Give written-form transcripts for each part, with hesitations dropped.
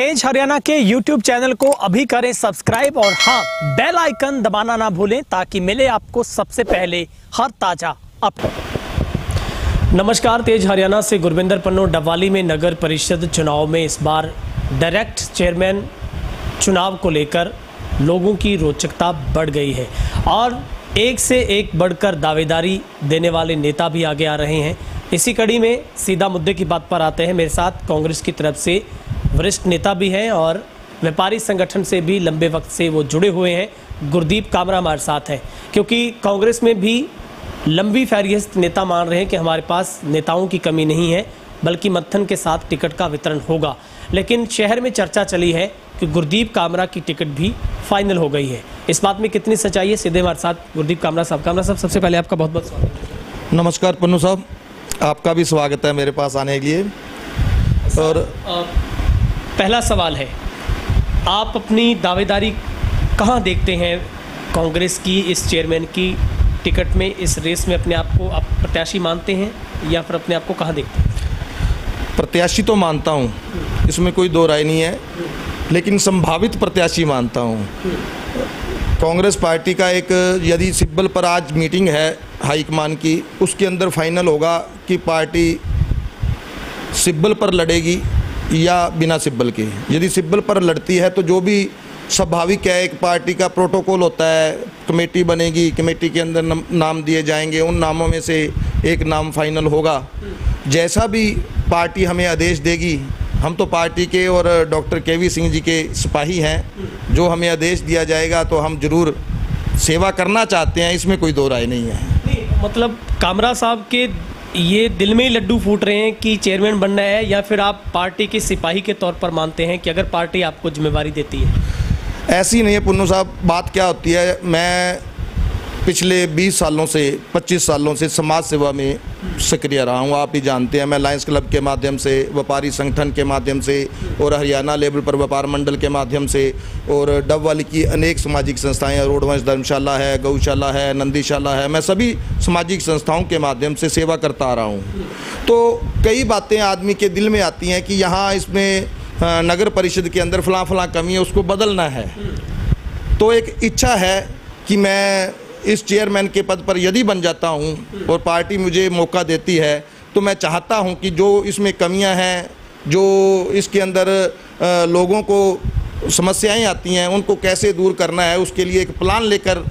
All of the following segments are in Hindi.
तेज हरियाणा के YouTube चैनल को अभी करें सब्सक्राइब और हाँ, बेल आइकन दबाना ना भूलें ताकि मिले आपको सबसे पहले हर ताजा अपडेट। नमस्कार, तेज हरियाणा से गुरविंदर पन्नू। डबवाली में नगर परिषद चुनाव में इस बार डायरेक्ट चेयरमैन चुनाव को लेकर लोगों की रोचकता बढ़ गई है और एक से एक बढ़कर दावेदारी देने वाले नेता भी आगे आ रहे हैं। इसी कड़ी में सीधा मुद्दे की बात पर आते हैं। मेरे साथ कांग्रेस की तरफ से वरिष्ठ नेता भी हैं और व्यापारी संगठन से भी लंबे वक्त से वो जुड़े हुए हैं। गुरदीप कामरा हमारे साथ हैं, क्योंकि कांग्रेस में भी लंबी फहरिस्त नेता मान रहे हैं कि हमारे पास नेताओं की कमी नहीं है, बल्कि मत्थन के साथ टिकट का वितरण होगा। लेकिन शहर में चर्चा चली है कि गुरदीप कामरा की टिकट भी फाइनल हो गई है। इस बात में कितनी सच्चाई है, सीधे हमारे साथ गुरदीप कामरा साहब। कामरा साहब, सबसे पहले आपका बहुत बहुत स्वागत। नमस्कार पन्नू साहब, आपका भी स्वागत है मेरे पास आने के लिए। और पहला सवाल है, आप अपनी दावेदारी कहाँ देखते हैं कांग्रेस की इस चेयरमैन की टिकट में, इस रेस में अपने आप को आप प्रत्याशी मानते हैं या फिर अपने आप को कहाँ देखते हैं? प्रत्याशी तो मानता हूँ, इसमें कोई दो राय नहीं है, लेकिन संभावित प्रत्याशी मानता हूँ। कांग्रेस पार्टी का एक यदि सिब्बल पर आज मीटिंग है हाईकमान की, उसके अंदर फाइनल होगा कि पार्टी सिब्बल पर लड़ेगी या बिना सिब्बल के। यदि सिब्बल पर लड़ती है तो जो भी स्वाभाविक है, एक पार्टी का प्रोटोकॉल होता है, कमेटी बनेगी, कमेटी के अंदर नाम दिए जाएंगे, उन नामों में से एक नाम फाइनल होगा। जैसा भी पार्टी हमें आदेश देगी, हम तो पार्टी के और डॉक्टर केवी सिंह जी के सिपाही हैं, जो हमें आदेश दिया जाएगा तो हम जरूर सेवा करना चाहते हैं, इसमें कोई दो राय नहीं है। नहीं, मतलब कामरा साहब के ये दिल में ही लड्डू फूट रहे हैं कि चेयरमैन बनना है, या फिर आप पार्टी के सिपाही के तौर पर मानते हैं कि अगर पार्टी आपको जिम्मेवारी देती है? ऐसी नहीं है पुन्नू साहब, बात क्या होती है, मैं पिछले 20 सालों से 25 सालों से समाज सेवा में सक्रिय रहा हूँ। आप ही जानते हैं, मैं लायंस क्लब के माध्यम से, व्यापारी संगठन के माध्यम से और हरियाणा लेवल पर व्यापार मंडल के माध्यम से और डबवाली की अनेक सामाजिक संस्थाएं, रोडवंश धर्मशाला है, गौशाला है, नंदीशाला है, मैं सभी सामाजिक संस्थाओं के माध्यम से सेवा करता आ रहा हूँ। तो कई बातें आदमी के दिल में आती हैं कि यहाँ इसमें नगर परिषद के अंदर फलां कमी है, उसको बदलना है। तो एक इच्छा है कि मैं इस चेयरमैन के पद पर यदि बन जाता हूं और पार्टी मुझे मौका देती है, तो मैं चाहता हूं कि जो इसमें कमियां हैं, जो इसके अंदर लोगों को समस्याएं आती हैं, उनको कैसे दूर करना है, उसके लिए एक प्लान लेकर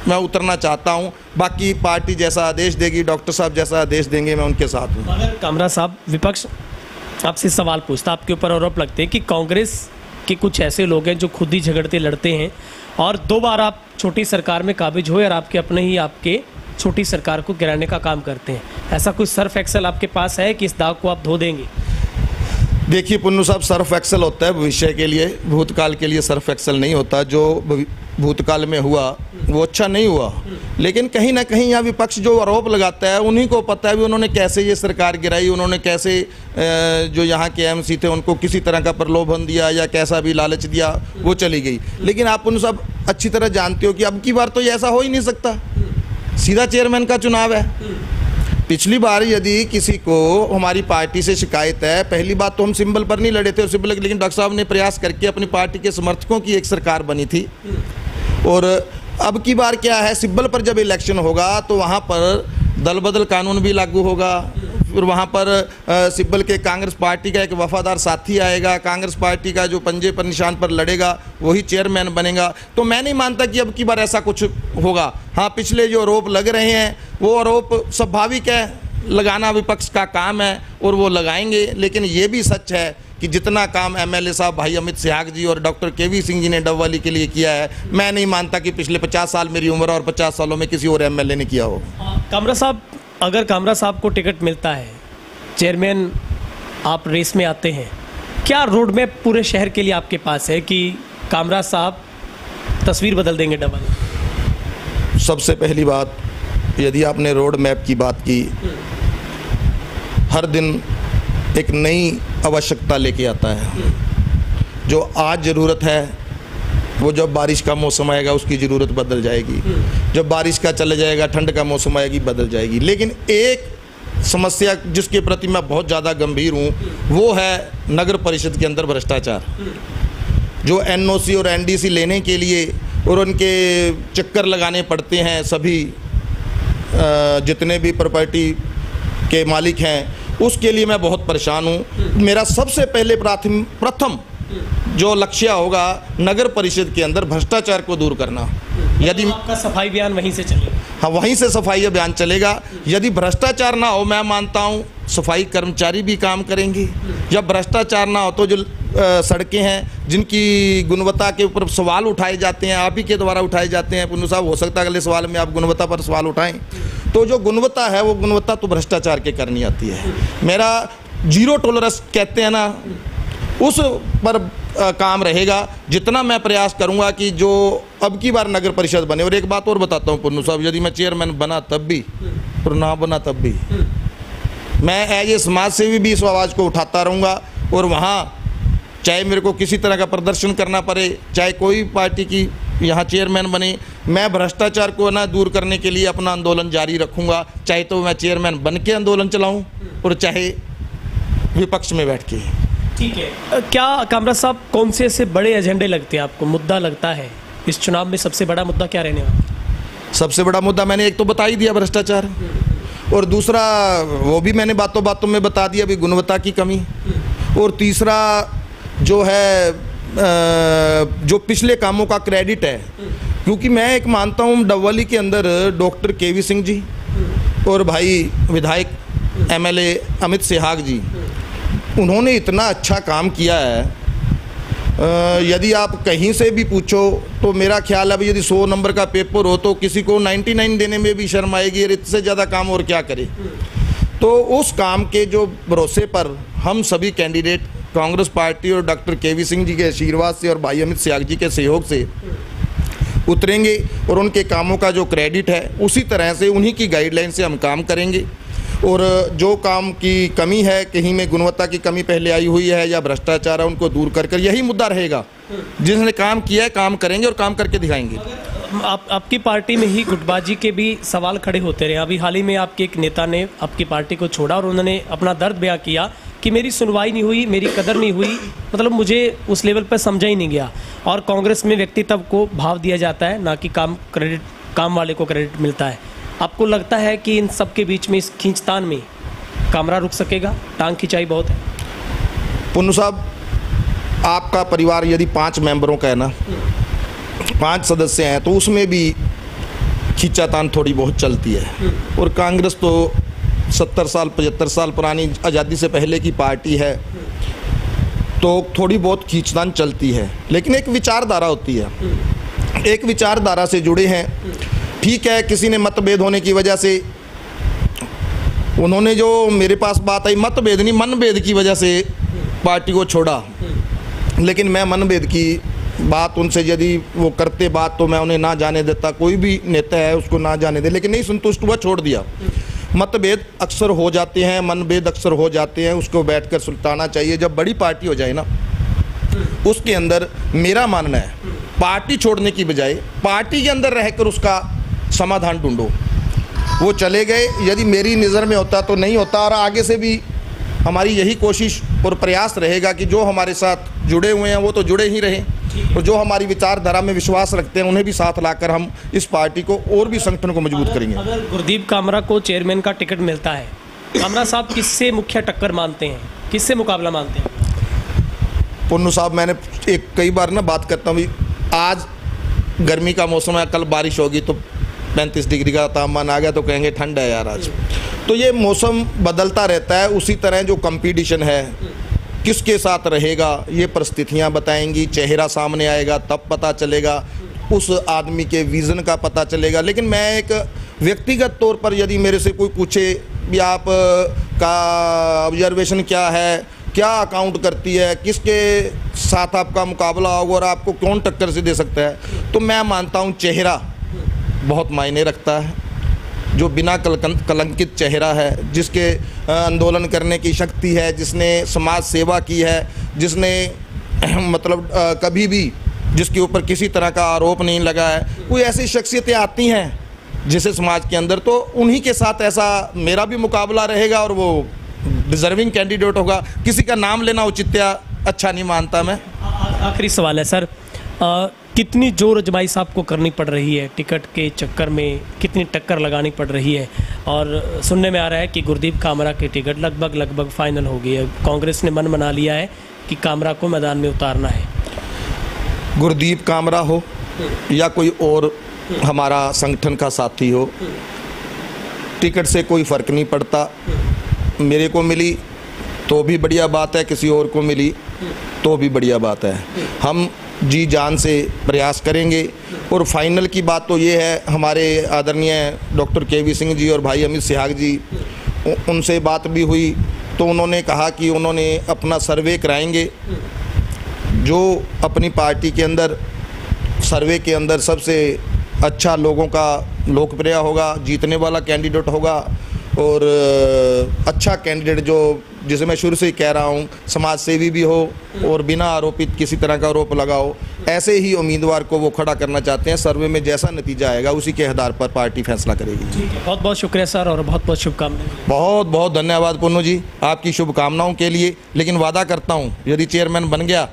मैं उतरना चाहता हूं। बाकी पार्टी जैसा आदेश देगी, डॉक्टर साहब जैसा आदेश देंगे, मैं उनके साथ हूँ। अगर कामरा साहब, विपक्ष आपसे सवाल पूछता, आपके ऊपर आरोप लगते हैं कि कांग्रेस के कुछ ऐसे लोग हैं जो खुद ही झगड़ते लड़ते हैं और 2 बार आप छोटी सरकार में काबिज हुए और आपके अपने ही आपके छोटी सरकार को गिराने का काम करते हैं। ऐसा कुछ सर्फ एक्सेल आपके पास है कि इस दाग को आप धो देंगे? देखिए पुन्नू साहब, सर्फ एक्सेल होता है भविष्य के लिए, भूतकाल के लिए सर्फ एक्सेल नहीं होता। जो भूतकाल में हुआ वो अच्छा नहीं हुआ, लेकिन कहीं ना कहीं यहाँ विपक्ष जो आरोप लगाता है, उन्हीं को पता है भी उन्होंने कैसे ये सरकार गिराई, उन्होंने कैसे जो यहाँ के एमसी थे उनको किसी तरह का प्रलोभन दिया या कैसा भी लालच दिया, वो चली गई। लेकिन आप उन सब अच्छी तरह जानते हो कि अब की बार तो ये ऐसा हो ही नहीं सकता, सीधा चेयरमैन का चुनाव है। पिछली बार यदि किसी को हमारी पार्टी से शिकायत है, पहली बात तो हम सिंबल पर नहीं लड़े थे, सिंबल, लेकिन डॉक्टर साहब ने प्रयास करके अपनी पार्टी के समर्थकों की एक सरकार बनी थी। और अब की बार क्या है, सिंबल पर जब इलेक्शन होगा तो वहाँ पर दल बदल कानून भी लागू होगा। फिर वहाँ पर सिब्बल के कांग्रेस पार्टी का एक वफादार साथी आएगा, कांग्रेस पार्टी का जो पंजे पर निशान पर लड़ेगा वही चेयरमैन बनेगा। तो मैं नहीं मानता कि अब की बार ऐसा कुछ होगा। हाँ, पिछले जो आरोप लग रहे हैं वो आरोप स्वाभाविक है, लगाना विपक्ष का काम है और वो लगाएंगे। लेकिन ये भी सच है कि जितना काम एमएलए साहब भाई अमित सिहाग जी और डॉक्टर केवी सिंह जी ने डबवाली के लिए किया है, मैं नहीं मानता कि पिछले 50 साल मेरी उम्र और 50 सालों में किसी और एमएलए ने किया हो। कामरा साहब, अगर कामरा साहब को टिकट मिलता है, चेयरमैन आप रेस में आते हैं, क्या रोड मैप पूरे शहर के लिए आपके पास है कि कामरा साहब तस्वीर बदल देंगे डबवाली? सबसे पहली बात, यदि आपने रोड मैप की बात की, हर दिन एक नई आवश्यकता लेके आता है। जो आज ज़रूरत है वो जब बारिश का मौसम आएगा उसकी ज़रूरत बदल जाएगी, जब बारिश का चले जाएगा ठंड का मौसम आएगी बदल जाएगी। लेकिन एक समस्या जिसके प्रति मैं बहुत ज़्यादा गंभीर हूँ वो है नगर परिषद के अंदर भ्रष्टाचार। जो एनओसी और एनडीसी लेने के लिए और उनके चक्कर लगाने पड़ते हैं सभी जितने भी प्रॉपर्टी के मालिक हैं, उसके लिए मैं बहुत परेशान हूँ। मेरा सबसे पहले प्रथम जो लक्ष्य होगा नगर परिषद के अंदर भ्रष्टाचार को दूर करना। यदि आपका सफाई अभियान वहीं से चलेगा? हाँ, वहीं से सफाई अभियान चलेगा। यदि भ्रष्टाचार ना हो, मैं मानता हूँ सफाई कर्मचारी भी काम करेंगे। जब भ्रष्टाचार ना हो तो जो सड़कें हैं जिनकी गुणवत्ता के ऊपर सवाल उठाए जाते हैं, आप ही के द्वारा उठाए जाते हैं पुन्नू साहब, हो सकता है अगले सवाल में आप गुणवत्ता पर सवाल उठाएं, तो जो गुणवत्ता है वो गुणवत्ता तो भ्रष्टाचार के करनी आती है। मेरा जीरो टॉलरेंस कहते हैं ना, उस पर काम रहेगा। जितना मैं प्रयास करूंगा कि जो अब की बार नगर परिषद बने। और एक बात और बताता हूं पुन्नू साहब, यदि मैं चेयरमैन बना तब भी और ना बना तब भी मैं एज ए समाज सेवी भी इस आवाज़ को उठाता रहूँगा। और वहाँ चाहे मेरे को किसी तरह का प्रदर्शन करना पड़े, चाहे कोई पार्टी की यहाँ चेयरमैन बने, मैं भ्रष्टाचार को ना दूर करने के लिए अपना आंदोलन जारी रखूँगा। चाहे तो मैं चेयरमैन बन के आंदोलन चलाऊँ और चाहे विपक्ष में बैठ के। ठीक है, क्या कामरा साहब कौन से ऐसे बड़े एजेंडे लगते हैं आपको, मुद्दा लगता है इस चुनाव में सबसे बड़ा मुद्दा क्या रहने वाला? सबसे बड़ा मुद्दा मैंने एक तो बता ही दिया, भ्रष्टाचार। और दूसरा वो भी मैंने बातों बातों में बता दिया, अभी गुणवत्ता की कमी। और तीसरा जो है जो पिछले कामों का क्रेडिट है, क्योंकि मैं एक मानता हूँ डबवाली के अंदर डॉक्टर केवी सिंह जी और भाई विधायक एमएलए अमित सेहाग जी, उन्होंने इतना अच्छा काम किया है। यदि आप कहीं से भी पूछो तो मेरा ख्याल है यदि 100 नंबर का पेपर हो तो किसी को 99 देने में भी शर्म आएगी, और इससे ज़्यादा काम और क्या करे। तो उस काम के जो भरोसे पर हम सभी कैंडिडेट कांग्रेस पार्टी और डॉक्टर केवी सिंह जी के आशीर्वाद से और भाई अमित सेहाग जी के सहयोग से उतरेंगे, और उनके कामों का जो क्रेडिट है उसी तरह से उन्हीं की गाइडलाइन से हम काम करेंगे। और जो काम की कमी है, कहीं में गुणवत्ता की कमी पहले आई हुई है या भ्रष्टाचार है, उनको दूर कर यही मुद्दा रहेगा। जिसने काम किया है काम करेंगे और काम करके दिखाएंगे। आपकी पार्टी में ही गुटबाजी के भी सवाल खड़े होते रहे। अभी हाल ही में आपके एक नेता ने आपकी पार्टी को छोड़ा और उन्होंने अपना दर्द बयां किया कि मेरी सुनवाई नहीं हुई, मेरी कदर नहीं हुई, मतलब मुझे उस लेवल पर समझा ही नहीं गया। और कांग्रेस में व्यक्तित्व को भाव दिया जाता है, ना कि काम वाले को क्रेडिट मिलता है। आपको लगता है कि इन सब के बीच में इस खींचतान में कामरा रुक सकेगा? टांग खिंचाई बहुत है। पुन्नू साहब, आपका परिवार यदि 5 मेंबरों का है ना, 5 सदस्य हैं, तो उसमें भी खींचातान थोड़ी बहुत चलती है। और कांग्रेस तो 70 साल 75 साल पुरानी आज़ादी से पहले की पार्टी है, तो थोड़ी बहुत खींचतान चलती है। लेकिन एक विचारधारा होती है, एक विचारधारा से जुड़े हैं। ठीक है, किसी ने मतभेद होने की वजह से उन्होंने जो मेरे पास बात आई, मतभेद नहीं मनभेद की वजह से पार्टी को छोड़ा। लेकिन मैं मनभेद की बात उनसे यदि वो करते बात तो मैं उन्हें ना जाने देता। कोई भी नेता है उसको ना जाने दे, लेकिन नहीं संतुष्ट हुआ, छोड़ दिया। मतभेद अक्सर हो जाते हैं, मनभेद अक्सर हो जाते हैं, उसको बैठकर सुलझाना चाहिए। जब बड़ी पार्टी हो जाए ना, उसके अंदर मेरा मानना है पार्टी छोड़ने की बजाय पार्टी के अंदर रहकर उसका समाधान ढूंढो। वो चले गए, यदि मेरी नज़र में होता तो नहीं होता। और आगे से भी हमारी यही कोशिश और प्रयास रहेगा कि जो हमारे साथ जुड़े हुए हैं वो तो जुड़े ही रहें, और जो हमारी विचारधारा में विश्वास रखते हैं उन्हें भी साथ लाकर हम इस पार्टी को और भी संगठन को मजबूत करेंगे। अगर गुरदीप कामरा को चेयरमैन का टिकट मिलता है, कामरा साहब किससे मुख्य टक्कर मानते हैं, किससे मुकाबला मानते हैं? पुन्नू साहब, मैंने एक कई बार ना बात करता हूँ, आज गर्मी का मौसम है, कल बारिश होगी तो 35 डिग्री का तापमान आ गया तो कहेंगे ठंड है यार आज। तो ये मौसम बदलता रहता है। उसी तरह जो कंपटीशन है किसके साथ रहेगा ये परिस्थितियां बताएंगी। चेहरा सामने आएगा तब पता चलेगा, उस आदमी के विज़न का पता चलेगा। लेकिन मैं एक व्यक्तिगत तौर पर यदि मेरे से कोई पूछे भी आप का ऑब्जर्वेशन क्या है, क्या अकाउंट करती है, किसके साथ आपका मुकाबला होगा और आपको कौन टक्कर से दे सकता है, तो मैं मानता हूँ चेहरा बहुत मायने रखता है। जो बिना कलंकित चेहरा है, जिसके आंदोलन करने की शक्ति है, जिसने समाज सेवा की है, जिसने मतलब कभी भी जिसके ऊपर किसी तरह का आरोप नहीं लगा है, कोई ऐसी शख्सियतें आती हैं जिसे समाज के अंदर, तो उन्हीं के साथ ऐसा मेरा भी मुकाबला रहेगा और वो डिजर्विंग कैंडिडेट होगा। किसी का नाम लेना औचित्य अच्छा नहीं मानता मैं। आखिरी सवाल है सर, कितनी जोर आजमाइश आपको करनी पड़ रही है टिकट के चक्कर में, कितनी टक्कर लगानी पड़ रही है? और सुनने में आ रहा है कि गुरदीप कामरा की टिकट लगभग फाइनल हो गई है, कांग्रेस ने मन बना लिया है कि कामरा को मैदान में उतारना है। गुरदीप कामरा हो या कोई और हमारा संगठन का साथी हो, टिकट से कोई फ़र्क नहीं पड़ता। मेरे को मिली तो भी बढ़िया बात है, किसी और को मिली तो भी बढ़िया बात है। हम जी जान से प्रयास करेंगे। और फाइनल की बात तो ये है, हमारे आदरणीय डॉक्टर केवी सिंह जी और भाई अमित सिहाग जी, उनसे बात भी हुई तो उन्होंने कहा कि उन्होंने अपना सर्वे कराएंगे। जो अपनी पार्टी के अंदर सर्वे के अंदर सबसे अच्छा लोगों का लोकप्रिय होगा, जीतने वाला कैंडिडेट होगा और अच्छा कैंडिडेट जो, जिसे मैं शुरू से ही कह रहा हूँ, समाज सेवी भी हो और बिना आरोपित किसी तरह का आरोप लगाओ, ऐसे ही उम्मीदवार को वो खड़ा करना चाहते हैं। सर्वे में जैसा नतीजा आएगा उसी के आधार पर पार्टी फैसला करेगी। ठीक है, बहुत बहुत शुक्रिया सर और बहुत बहुत शुभकामनाएं। बहुत बहुत धन्यवाद पुन्नू जी आपकी शुभकामनाओं के लिए। लेकिन वादा करता हूँ यदि चेयरमैन बन गया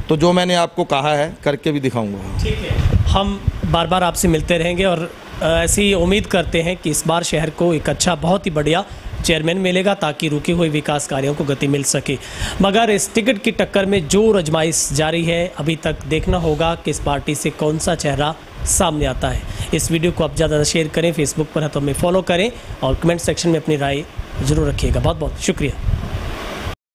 तो जो मैंने आपको कहा है करके भी दिखाऊंगा। ठीक है, हम बार बार आपसे मिलते रहेंगे और ऐसी उम्मीद करते हैं कि इस बार शहर को एक अच्छा, बहुत ही बढ़िया चेयरमैन मिलेगा ताकि रुके हुए विकास कार्यों को गति मिल सके। मगर इस टिकट की टक्कर में जोर आजमाइश जारी है। अभी तक देखना होगा कि इस पार्टी से कौन सा चेहरा सामने आता है। इस वीडियो को आप ज़्यादा शेयर करें, फेसबुक पर है तो हमें फॉलो करें और कमेंट सेक्शन में अपनी राय ज़रूर रखिएगा। बहुत बहुत शुक्रिया।